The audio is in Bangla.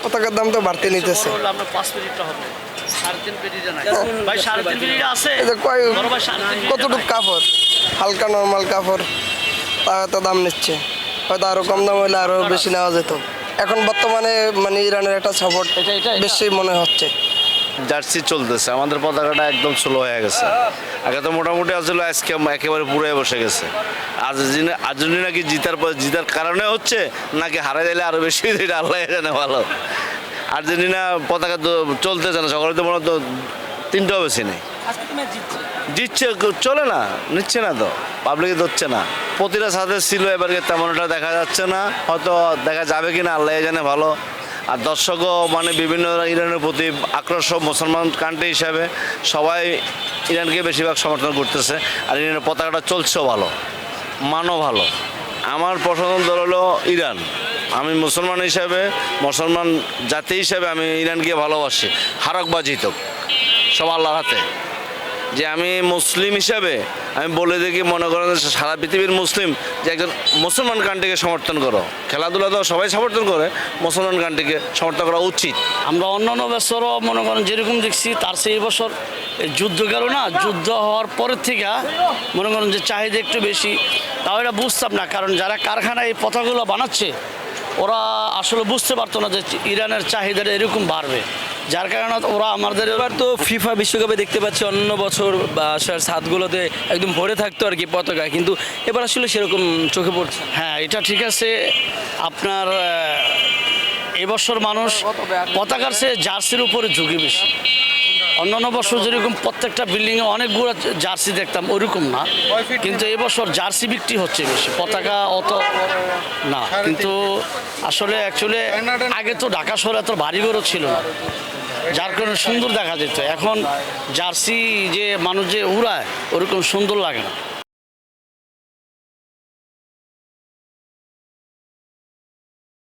পতাকার দাম তো বাড়তে নিতেছে। আমরা 5 মিনিটটা হবে 3.5 পেটিটা নাই ভাই, 3.5 পেটিটা আছে। এই যে কয় বড় ভাই 3.5 কতটুকু কাপড়, হালকা নর্মাল কাপড়, তা এত দাম নিচ্ছে। হয়তো আরো কম দাম হলে আরো বেশি নেওয়া যেত। এখন বর্তমানে মানে ইরানের একটা সাপোর্ট এটা বেশি মনে হচ্ছে। জার্সি চলতেছে, আমাদের পতাকাটা একদম স্লো হয়ে গেছে। আগে তো মোটামুটি আসলে আজকে একেবারে পুরোই বসে গেছে। আর্জেন্টিনা কি জিতার কারণে হচ্ছে নাকি হারা গেলে আরো বেশি, এটা আল্লাহ জানে ভালো। আর্জেন্টিনা পতাকা তো চলতেছে না, সকালে তো মনে তো 3টাও বেশি নেই। জিতছে, চলে না, নিচ্ছে না তো, পাবলিকে ধরছে না। প্রতিটা সাথে ছিল, এবারকে তেমন একটা দেখা যাচ্ছে না, হয়তো দেখা যাবে কিনা আল্লাহ জানে ভালো। আর দর্শকও মানে বিভিন্ন ইরানের প্রতি আক্রোশ, মুসলমান কান্ট্রি হিসাবে সবাই ইরানকে বেশিরভাগ সমর্থন করতেছে। আর ইরানের পতাকাটা চলছেও ভালো, মানও ভালো। আমার পছন্দের দল হলো ইরান। আমি মুসলমান হিসাবে, মুসলমান জাতি হিসাবে আমি ইরানকে ভালোবাসি। হারক বা জিতক সব আল্লাহর হাতে। যে আমি মুসলিম হিসাবে আমি বলে দেখি, মনে করেন সারা পৃথিবীর মুসলিম যে একজন মুসলমান কান্ট্রিকে সমর্থন করো। খেলাধুলা তো সবাই সমর্থন করে, মুসলমান কান্ট্রিকে সমর্থন করা উচিত। আমরা অন্যান্য বছরও মনে করেন যেরকম দেখছি, তার সেই বছর এই যুদ্ধ গেল না, যুদ্ধ হওয়ার পরের থেকে মনে করেন যে চাহিদা একটু বেশি। তাও এটা বুঝতাম না, কারণ যারা কারখানায় এই পতাকাগুলো বানাচ্ছে ওরা আসলে বুঝতে পারতো না যে ইরানের চাহিদাটা এরকম বাড়বে, যার কারণে ওরা আমাদের। এবার তো ফিফা বিশ্বকাপে দেখতে পাচ্ছি অন্য বছর বাসার ছাদগুলোতে একদম ভরে থাকতো আর কি পতাকা, কিন্তু এবার আসলে সেরকম চোখে পড়ছে না। হ্যাঁ, এটা ঠিক আছে। আপনার এবছর মানুষ পতাকার চেয়ে জার্সির উপরে ঝুঁকি বেশি। অন্যান্য বছর যেরকম প্রত্যেকটা বিল্ডিংয়ে অনেকগুলো জার্সি দেখতাম, ওরকম না, কিন্তু এবছর জার্সি বিক্রি হচ্ছে বেশি, পতাকা অত না। কিন্তু আসলে অ্যাকচুয়ালি আগে তো ঢাকা শহরে এত বাড়িঘরও ছিল না, যার কারণে সুন্দর দেখা যেত। এখন জার্সি যে মানুষ যে উড়ায় ওরকম সুন্দর লাগে না।